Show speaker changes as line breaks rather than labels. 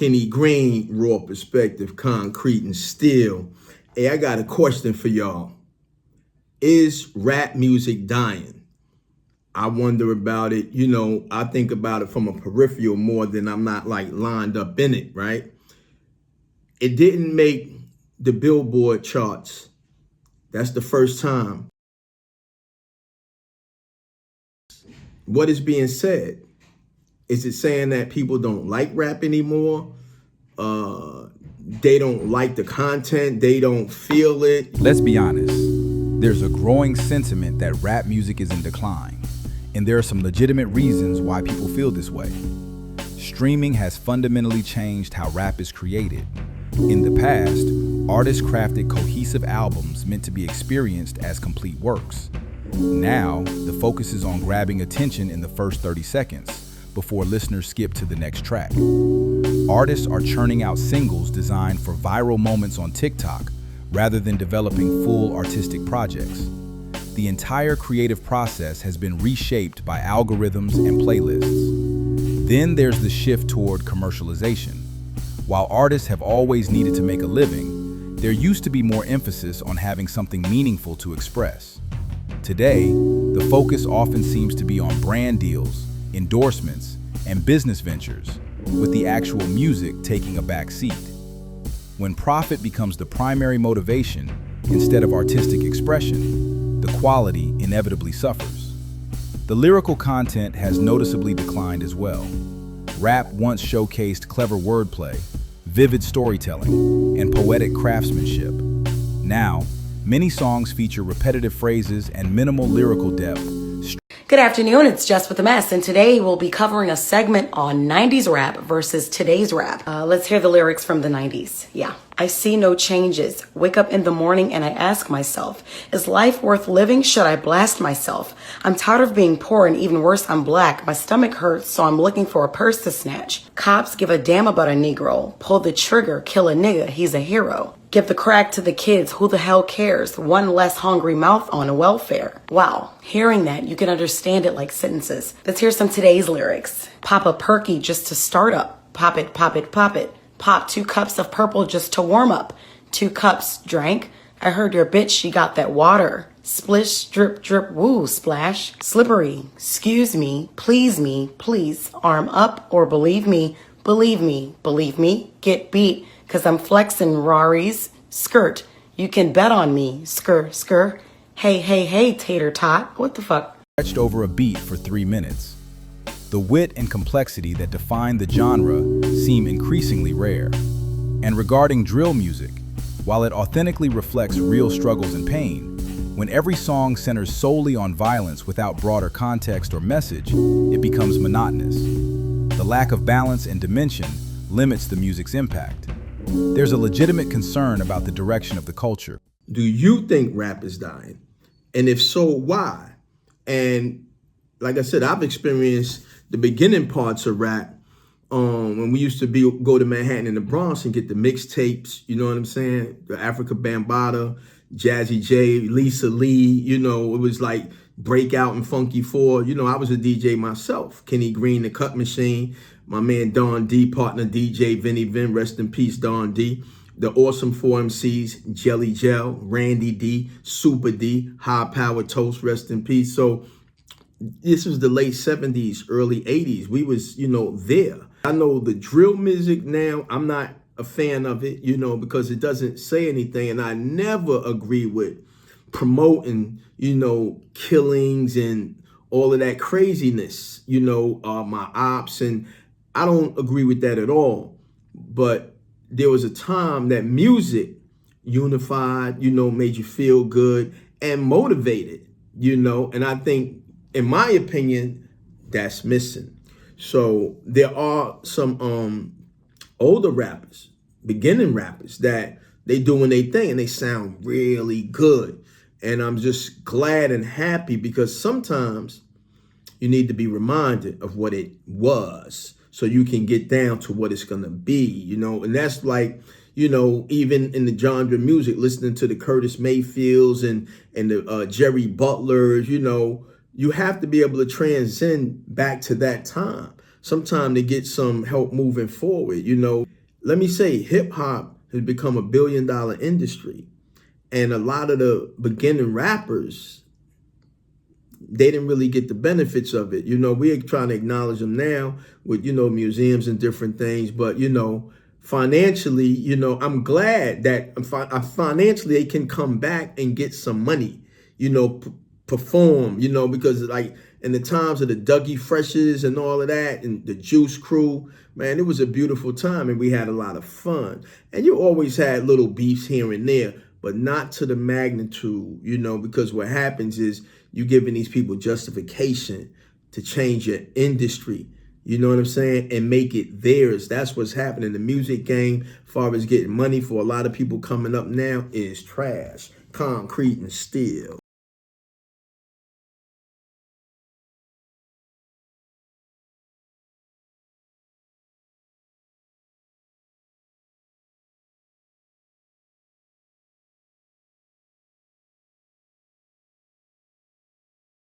Kenny Green, Raw Perspective, Concrete and Steel. Hey, I got a question for y'all. Is rap music dying? I wonder about it. I think about it from a peripheral more than I'm not like lined up in it, right? It didn't make the billboard charts. That's the first time. What is being said? Is it saying that people don't like rap anymore? They don't like the content. They don't feel it.
Let's be honest. There's a growing sentiment that rap music is in decline, and there are some legitimate reasons why people feel this way. Streaming has fundamentally changed how rap is created. In the past, artists crafted cohesive albums meant to be experienced as complete works. Now, the focus is on grabbing attention in the first 30 seconds before listeners skip to the next track. Artists are churning out singles designed for viral moments on TikTok rather than developing full artistic projects. The entire creative process has been reshaped by algorithms and playlists. Then there's the shift toward commercialization. While artists have always needed to make a living, there used to be more emphasis on having something meaningful to express. Today, the focus often seems to be on brand deals, endorsements, and business ventures, with the actual music taking a back seat. When profit becomes the primary motivation instead of artistic expression, the quality inevitably suffers. The lyrical content has noticeably declined as well. Rap once showcased clever wordplay, vivid storytelling, and poetic craftsmanship. Now, many songs feature repetitive phrases and minimal lyrical depth.
Good afternoon, it's Jess with the Mess, and today we'll be covering a segment on 90s rap versus today's rap. Let's hear the lyrics from the 90s. Yeah. I see no changes. Wake up in the morning and I ask myself, is life worth living? Should I blast myself? I'm tired of being poor and even worse, I'm black. My stomach hurts, so I'm looking for a purse to snatch. Cops give a damn about a Negro. Pull the trigger, kill a nigga, he's a hero. Give the crack to the kids, who the hell cares? One less hungry mouth on welfare. Wow, hearing that, you can understand it like sentences. Let's hear some today's lyrics. Pop a perky just to start up. Pop it, pop it, pop it. Pop 2 cups of purple just to warm up. 2 cups, drank. I heard your bitch, she got that water. Splish, drip, drip, woo, splash. Slippery, excuse me, please. Arm up or believe me, get beat. Cause I'm flexing Rari's skirt. You can bet on me, skr. Hey, tater tot. What the fuck?
Stretched over a beat for 3 minutes. The wit and complexity that define the genre seem increasingly rare. And regarding drill music, while it authentically reflects real struggles and pain, when every song centers solely on violence without broader context or message, it becomes monotonous. The lack of balance and dimension limits the music's impact. There's a legitimate concern about the direction of the culture.
Do you think rap is dying? And if so, why? And like I said, I've experienced the beginning parts of rap when we used to go to Manhattan in the Bronx and get the mixtapes, you know what I'm saying? The Africa Bambaataa, Jazzy J, Lisa Lee, it was like Breakout and Funky 4. I was a DJ myself. Kenny Green, the Cut Machine, my man Don D, partner DJ Vinny Vin, rest in peace, Don D. The Awesome 4 MCs, Jelly Gel, Randy D, Super D, High Power Toast, rest in peace. So this was the late 70s, early 80s. We was, there. I know the drill music now, I'm not a fan of it, because it doesn't say anything. And I never agree with promoting, killings and all of that craziness, my ops. And I don't agree with that at all. But there was a time that music unified, made you feel good and motivated, and I think, in my opinion, that's missing. So there are some older rappers, beginning rappers, that they doing their thing and they sound really good. And I'm just glad and happy, because sometimes you need to be reminded of what it was so you can get down to what it's gonna be, and that's like, even in the genre of music, listening to the Curtis Mayfields and the Jerry Butlers, you have to be able to transcend back to that time. sometime to get some help moving forward. You know, let me say, hip hop has become $1 billion industry. And a lot of the beginning rappers, they didn't really get the benefits of it. You know, we're trying to acknowledge them now with, you know, museums and different things. But, you know, financially, you know, I'm glad that financially they can come back and get some money, you know, perform, you know, because like in the times of the Dougie Freshes and all of that and the Juice Crew, man, it was a beautiful time and we had a lot of fun. And you always had little beefs here and there, but not to the magnitude, you know, because what happens is you giving these people justification to change your industry. You know what I'm saying? And make it theirs. That's what's happening. The music game, as far as getting money for a lot of people coming up now, is trash. Concrete and steel.